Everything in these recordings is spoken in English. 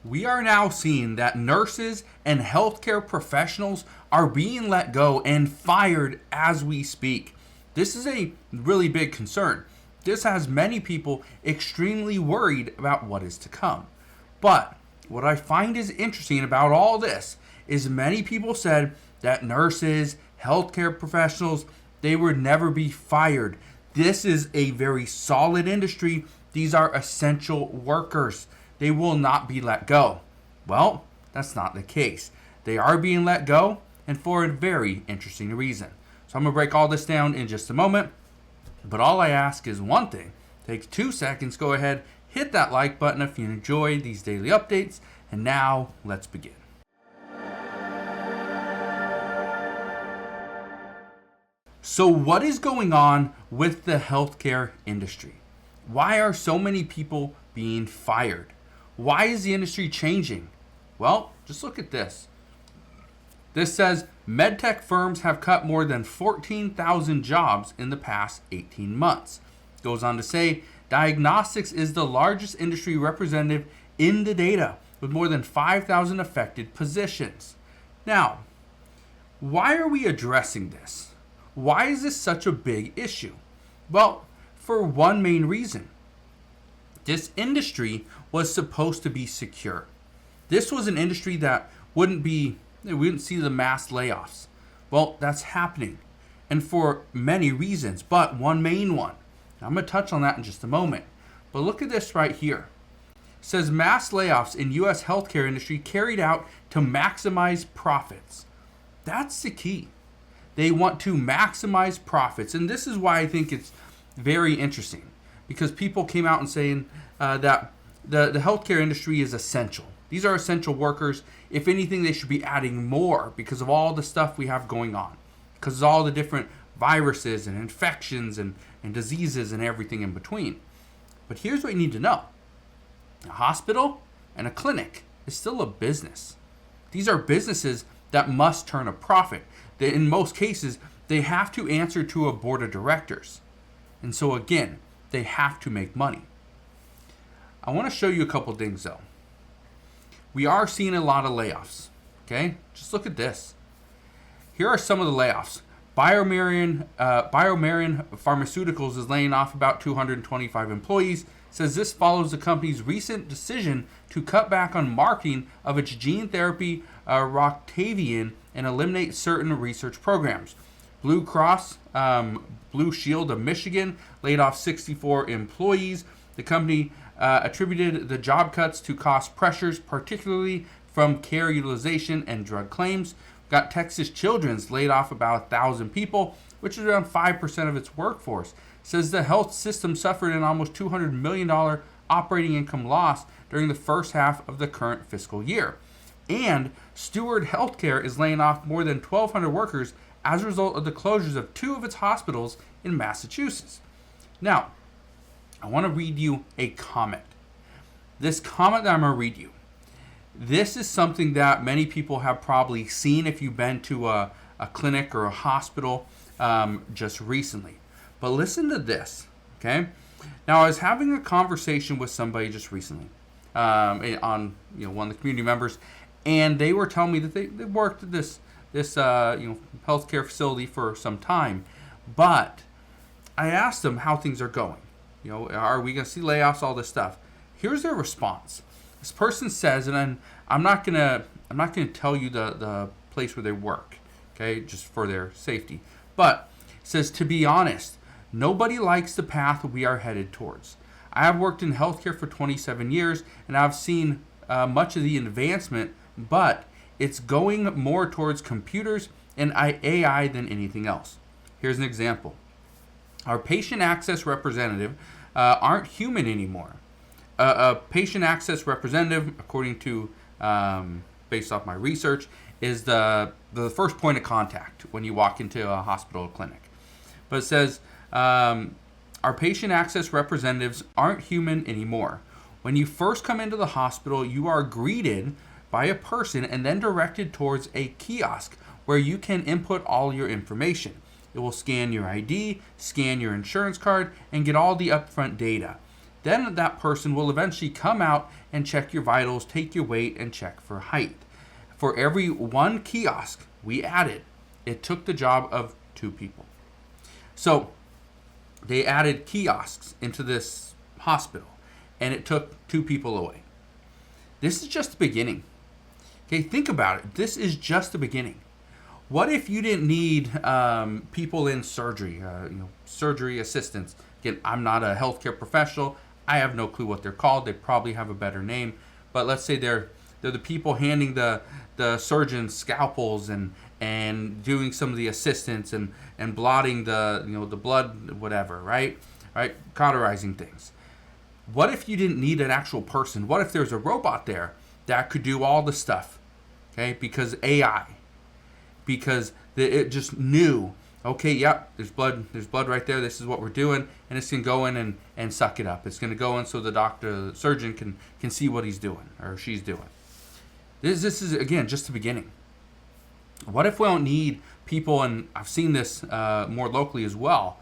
We are now seeing that nurses and healthcare professionals are being let go and fired as we speak. This is a really big concern. This has many people extremely worried about what is to come. But what I find is interesting about all this is many people said that nurses, healthcare professionals, they would never be fired. This is a very solid industry. These are essential workers. They will not be let go. Well, that's not the case. They are being let go, and for a very interesting reason. So I'm going to break all this down in just a moment. But all I ask is one thing. Take 2 seconds, go ahead, hit that like button if you enjoy these daily updates. And now, let's begin. So what is going on with the healthcare industry? Why are so many people being fired? Why is the industry changing? Well, just look at this. This says medtech firms have cut more than 14,000 jobs in the past 18 months. Goes on to say diagnostics is the largest industry representative in the data with more than 5,000 affected positions. Now, why are we addressing this? Why is this such a big issue? Well, for one main reason. This industry was supposed to be secure. This was an industry that we wouldn't see the mass layoffs. Well, that's happening, and for many reasons, but one main one. I'm going to touch on that in just a moment. But look at this right here. It says mass layoffs in U.S. healthcare industry carried out to maximize profits. That's the key. They want to maximize profits, and this is why I think it's very interesting. Because people came out and saying that the healthcare industry is essential. These are essential workers. If anything, they should be adding more because of all the stuff we have going on. Because of all the different viruses and infections and diseases and everything in between. But here's what you need to know. A hospital and a clinic is still a business. These are businesses that must turn a profit. In most cases, they have to answer to a board of directors. And so again, they have to make money. I want to show you a couple things though. We are seeing a lot of layoffs. Okay, just look at this. Here are some of the layoffs. BioMarin Pharmaceuticals is laying off about 225 employees. Says this follows the company's recent decision to cut back on marketing of its gene therapy Roctavian and eliminate certain research programs. Blue Cross Blue Shield of Michigan laid off 64 employees. The company attributed the job cuts to cost pressures, particularly from care utilization and drug claims. Got Texas Children's laid off about 1,000 people, which is around 5% of its workforce. Says the health system suffered an almost $200 million operating income loss during the first half of the current fiscal year. And Steward Healthcare is laying off more than 1,200 workers as a result of the closures of 2 of its hospitals in Massachusetts. Now, I want to read you a comment. This comment that I'm going to read you, this is something that many people have probably seen if you've been to a clinic or a hospital just recently. But listen to this, okay? Now, I was having a conversation with somebody just recently on one of the community members, and they were telling me that they worked at this healthcare facility for some time. But I asked them how things are going. Are we going to see layoffs, all this stuff? Here's their response. This person says, and I'm not gonna tell you the place where they work, okay, just for their safety. But it says, to be honest, nobody likes the path we are headed towards. I have worked in healthcare for 27 years, and I've seen much of the advancement, but it's going more towards computers and AI than anything else. Here's an example. Our patient access representative aren't human anymore. A patient access representative, according to, based off my research, is the first point of contact when you walk into a hospital or clinic. But it says, our patient access representatives aren't human anymore. When you first come into the hospital, you are greeted by a person and then directed towards a kiosk where you can input all your information. It will scan your ID, scan your insurance card, and get all the upfront data. Then that person will eventually come out and check your vitals, take your weight, and check for height. For every one kiosk we added, it took the job of 2 people. So they added kiosks into this hospital, and it took 2 people away. This is just the beginning. Okay, think about it. This is just the beginning. What if you didn't need people in surgery, surgery assistants? Again, I'm not a healthcare professional. I have no clue what they're called. They probably have a better name. But let's say they're the people handing the surgeons scalpels and doing some of the assistance and blotting the blood, whatever, right? Cauterizing things. What if you didn't need an actual person? What if there's a robot there that could do all the stuff? Okay, because AI. Because it just knew, okay, yep, there's blood right there. This is what we're doing, and it's gonna go in and suck it up. It's gonna go in so the surgeon can see what he's doing or she's doing. This is again just the beginning. What if we don't need people? And I've seen this more locally as well,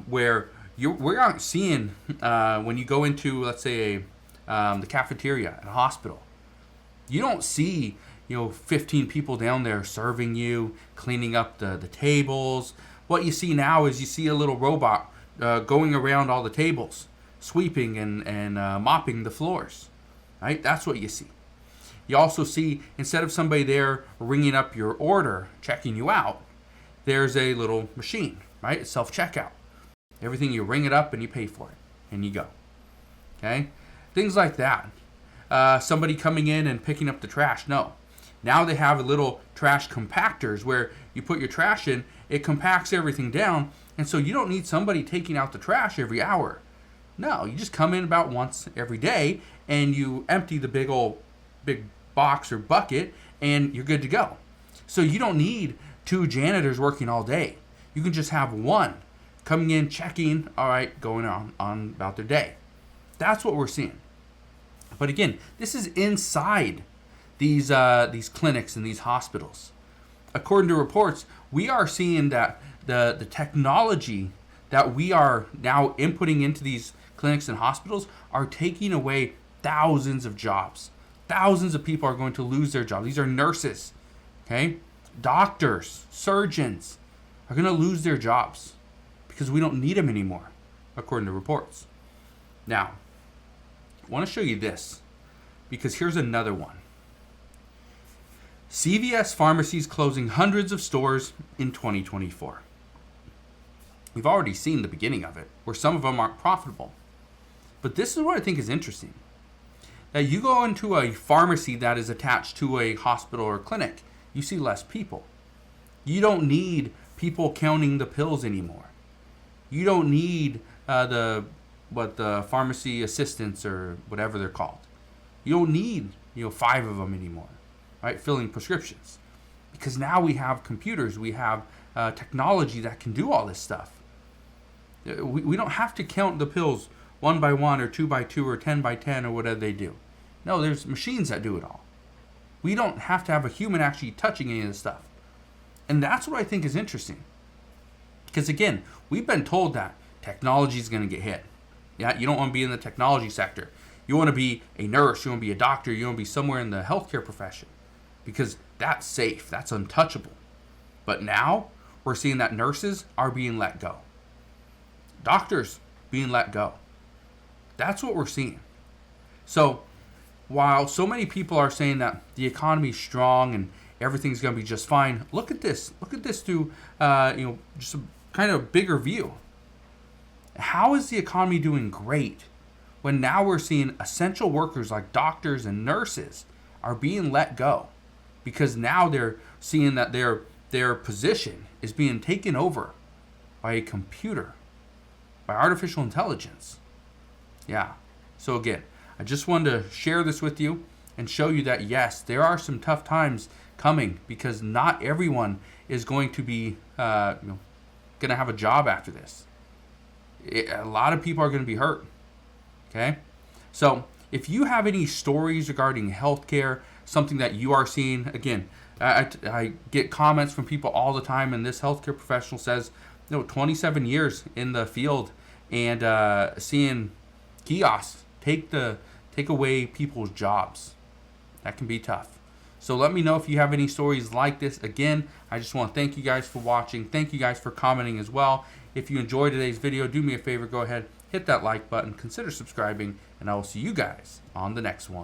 where we aren't seeing when you go into, let's say, the cafeteria at a hospital. You don't see 15 people down there serving you, cleaning up the tables. What you see now is you see a little robot going around all the tables, sweeping and mopping the floors. Right? That's what you see. You also see, instead of somebody there ringing up your order, checking you out, there's a little machine, right? It's self-checkout. Everything, you ring it up and you pay for it, and you go. Okay? Things like that. Somebody coming in and picking up the trash. No. Now they have little trash compactors where you put your trash in, it compacts everything down, and so you don't need somebody taking out the trash every hour. No, you just come in about once every day and you empty the big box or bucket and you're good to go. So you don't need 2 janitors working all day. You can just have one coming in, checking, all right, going on about their day. That's what we're seeing. But again, this is inside these clinics and these hospitals. According to reports, we are seeing that the technology that we are now inputting into these clinics and hospitals are taking away thousands of jobs. Thousands of people are going to lose their jobs. These are nurses, okay? Doctors, surgeons are going to lose their jobs because we don't need them anymore, according to reports. Now, I want to show you this because here's another one. CVS pharmacies closing hundreds of stores in 2024. We've already seen the beginning of it, where some of them aren't profitable. But this is what I think is interesting. That you go into a pharmacy that is attached to a hospital or clinic, you see less people. You don't need people counting the pills anymore. You don't need the pharmacy assistants or whatever they're called. You don't need 5 of them anymore, right? Filling prescriptions, because now we have computers, we have technology that can do all this stuff. We don't have to count the pills 1 by 1 or 2 by 2 or 10 by 10 or whatever they do. No, there's machines that do it all. We don't have to have a human actually touching any of this stuff. And that's what I think is interesting. Because again, we've been told that technology is going to get hit. Yeah, you don't want to be in the technology sector. You want to be a nurse, you want to be a doctor, you want to be somewhere in the healthcare profession. Because that's safe, that's untouchable. But now, we're seeing that nurses are being let go. Doctors being let go. That's what we're seeing. So, while so many people are saying that the economy is strong and everything's going to be just fine, look at this. Look at this through, just a kind of bigger view. How is the economy doing great when now we're seeing essential workers like doctors and nurses are being let go? Because now they're seeing that their position is being taken over by a computer, by artificial intelligence. Yeah. So again, I just wanted to share this with you and show you that yes, there are some tough times coming, because not everyone is going to be going to have a job after this. A lot of people are going to be hurt. Okay? So if you have any stories regarding healthcare, something that you are seeing, again, I get comments from people all the time, and this healthcare professional says, 27 years in the field and seeing kiosks take away people's jobs. That can be tough. So let me know if you have any stories like this. Again, I just want to thank you guys for watching. Thank you guys for commenting as well. If you enjoyed today's video, do me a favor, go ahead, hit that like button, consider subscribing, and I will see you guys on the next one.